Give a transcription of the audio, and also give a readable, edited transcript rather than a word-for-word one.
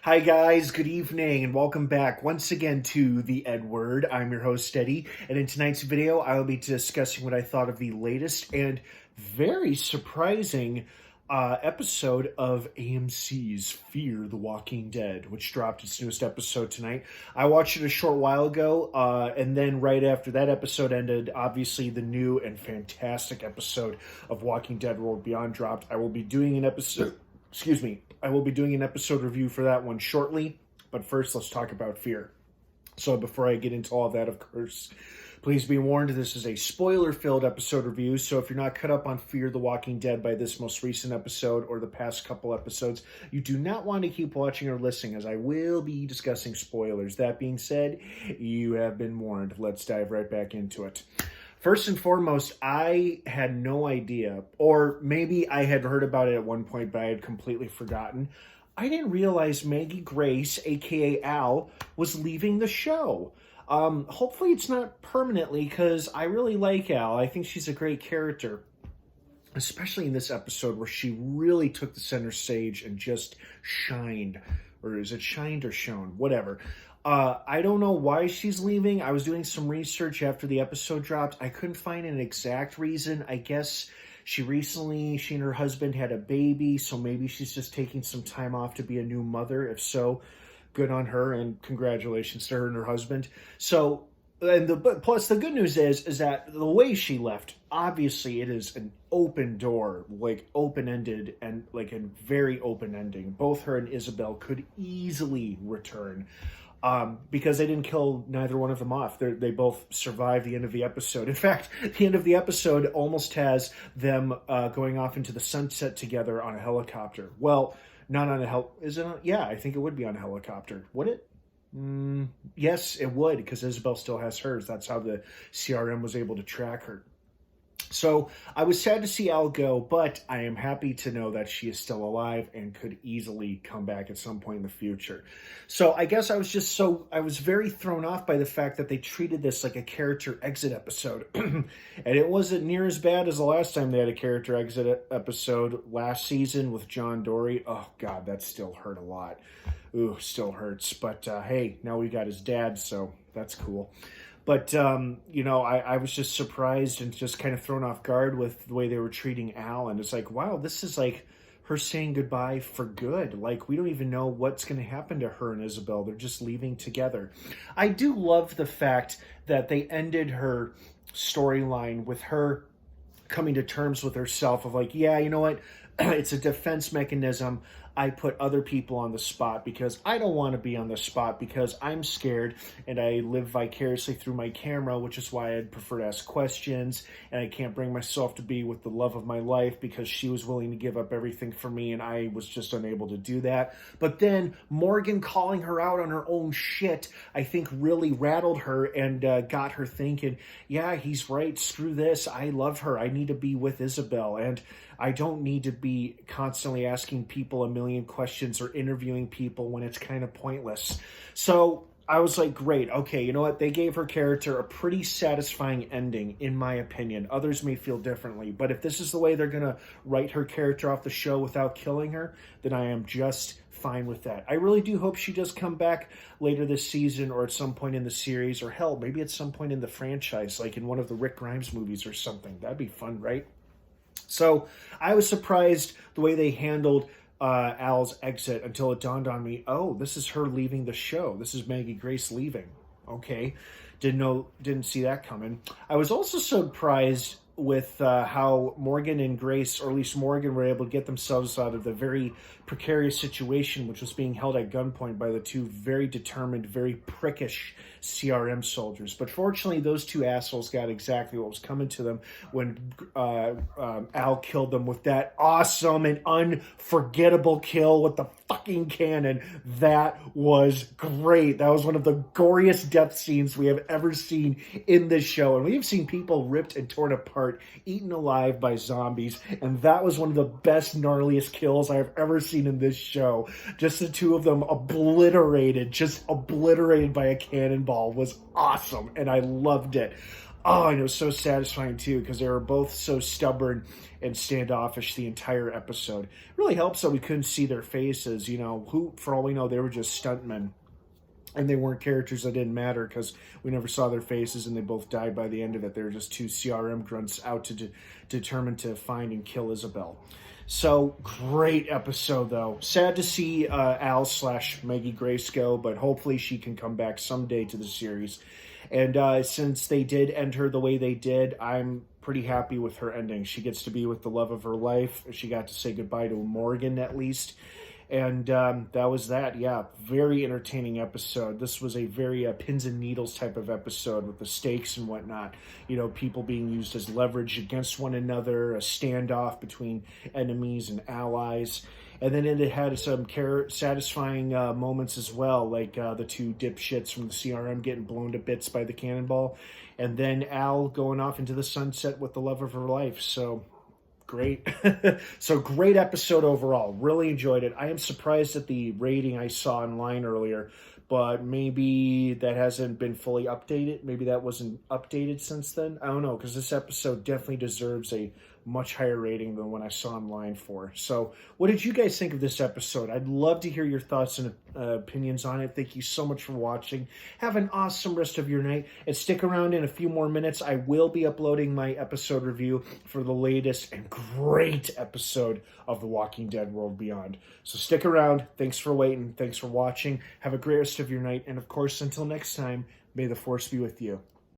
Hi guys, good evening, and welcome back once again to the EdWord. I'm your host, Eddie, and in tonight's video, I will be discussing what I thought of the latest and very surprising episode of AMC's Fear the Walking Dead, which dropped its newest episode tonight. I watched it a short while ago, and then right after that episode ended, obviously the new and fantastic episode of Walking Dead World Beyond dropped. I will be doing an episode... Excuse me. I will be doing an episode review for that one shortly, but first let's talk about Fear. So before I get into all of that, of course, please be warned, this is a spoiler-filled episode review, so if you're not caught up on Fear the Walking Dead by this most recent episode or the past couple episodes, you do not want to keep watching or listening, as I will be discussing spoilers. That being said, you have been warned. Let's dive right back into it. First and foremost, I had no idea, or maybe I had heard about it at one point, but I had completely forgotten. I didn't realize Maggie Grace, aka Al, was leaving the show. Hopefully it's not permanently, because I really like Al. I think she's a great character, especially in this episode where she really took the center stage and just shined. Or is it shined or shone? Whatever. I don't know why she's leaving. I was doing some research after the episode dropped. I couldn't find an exact reason. I guess she and her husband had a baby, so maybe she's just taking some time off to be a new mother. If so, good on her, and congratulations to her and her husband. So, plus the good news is that the way she left, obviously it is an open door, like open-ended and like a very open ending. Both her and Isabel could easily return. Because they didn't kill neither one of them off. They both survived the end of the episode. In fact, the end of the episode almost has them going off into the sunset together on a helicopter. Well, not on a yeah, I think it would be on a helicopter. Would it? Yes, it would, because Isabel still has hers. That's how the CRM was able to track her. So I was sad to see Al go, but I am happy to know that she is still alive and could easily come back at some point in the future. So I guess I was very thrown off by the fact that they treated this like a character exit episode. And it wasn't near as bad as the last time they had a character exit episode last season with John Dory. Oh God, that still hurt a lot. Ooh, still hurts. But hey, now we got his dad, so that's cool. But, I was just surprised and just kind of thrown off guard with the way they were treating Al. And it's like, wow, this is like her saying goodbye for good. Like, we don't even know what's going to happen to her and Isabel. They're just leaving together. I do love the fact that they ended her storyline with her coming to terms with herself of like, yeah, you know what? It's a defense mechanism. I put other people on the spot because I don't want to be on the spot because I'm scared, and I live vicariously through my camera, which is why I'd prefer to ask questions, and I can't bring myself to be with the love of my life because she was willing to give up everything for me, and I was just unable to do that. But then Morgan calling her out on her own shit, I think really rattled her and got her thinking, yeah, he's right, screw this, I love her, I need to be with Isabel, and I don't need to be constantly asking people a million questions or interviewing people when it's kind of pointless. So I was like, great, okay, you know what? They gave her character a pretty satisfying ending, in my opinion. Others may feel differently, but if this is the way they're going to write her character off the show without killing her, then I am just fine with that. I really do hope she does come back later this season or at some point in the series, or hell, maybe at some point in the franchise, like in one of the Rick Grimes movies or something. That'd be fun, right? So I was surprised the way they handled Al's exit until it dawned on me, oh, this is her leaving the show. This is Maggie Grace leaving. Okay. Didn't see that coming. I was also surprised with how Morgan and Grace, or at least Morgan, were able to get themselves out of the very precarious situation, which was being held at gunpoint by the two very determined, very prickish CRM soldiers. But fortunately, those two assholes got exactly what was coming to them when Al killed them with that awesome and unforgettable kill with the fucking cannon. That was great. That was one of the goriest death scenes we have ever seen in this show. And we have seen people ripped and torn apart, eaten alive by zombies. And that was one of the best, gnarliest kills I have ever seen in this show. Just the two of them obliterated by a cannonball was awesome. And I loved it. Oh, and it was so satisfying too because they were both so stubborn and standoffish the entire episode. It really helps that we couldn't see their faces. You know, who, for all we know, they were just stuntmen. And they weren't characters that didn't matter because we never saw their faces and they both died by the end of it. They were just two CRM grunts out to determined to find and kill Isabel. So, great episode, though. Sad to see Al / Maggie Grace go, but hopefully she can come back someday to the series. And since they did end her the way they did, I'm pretty happy with her ending. She gets to be with the love of her life. She got to say goodbye to Morgan, at least. And that was that. Yeah, very entertaining episode. This was a very pins and needles type of episode with the stakes and whatnot. You know, people being used as leverage against one another, a standoff between enemies and allies. And then it had some satisfying moments as well, like the two dipshits from the CRM getting blown to bits by the cannonball. And then Al going off into the sunset with the love of her life. So great. So great episode overall. Really enjoyed it. I am surprised at the rating I saw online earlier, but maybe that hasn't been fully updated. Maybe that wasn't updated since then. I don't know, because this episode definitely deserves a much higher rating than what I saw online for. So what did you guys think of this episode? I'd love to hear your thoughts and opinions on it. Thank you so much for watching. Have an awesome rest of your night, and stick around in a few more minutes. I will be uploading my episode review for the latest and great episode of The Walking Dead World Beyond. So stick around. Thanks for waiting. Thanks for watching. Have a great rest of your night. And of course, until next time, may the Force be with you.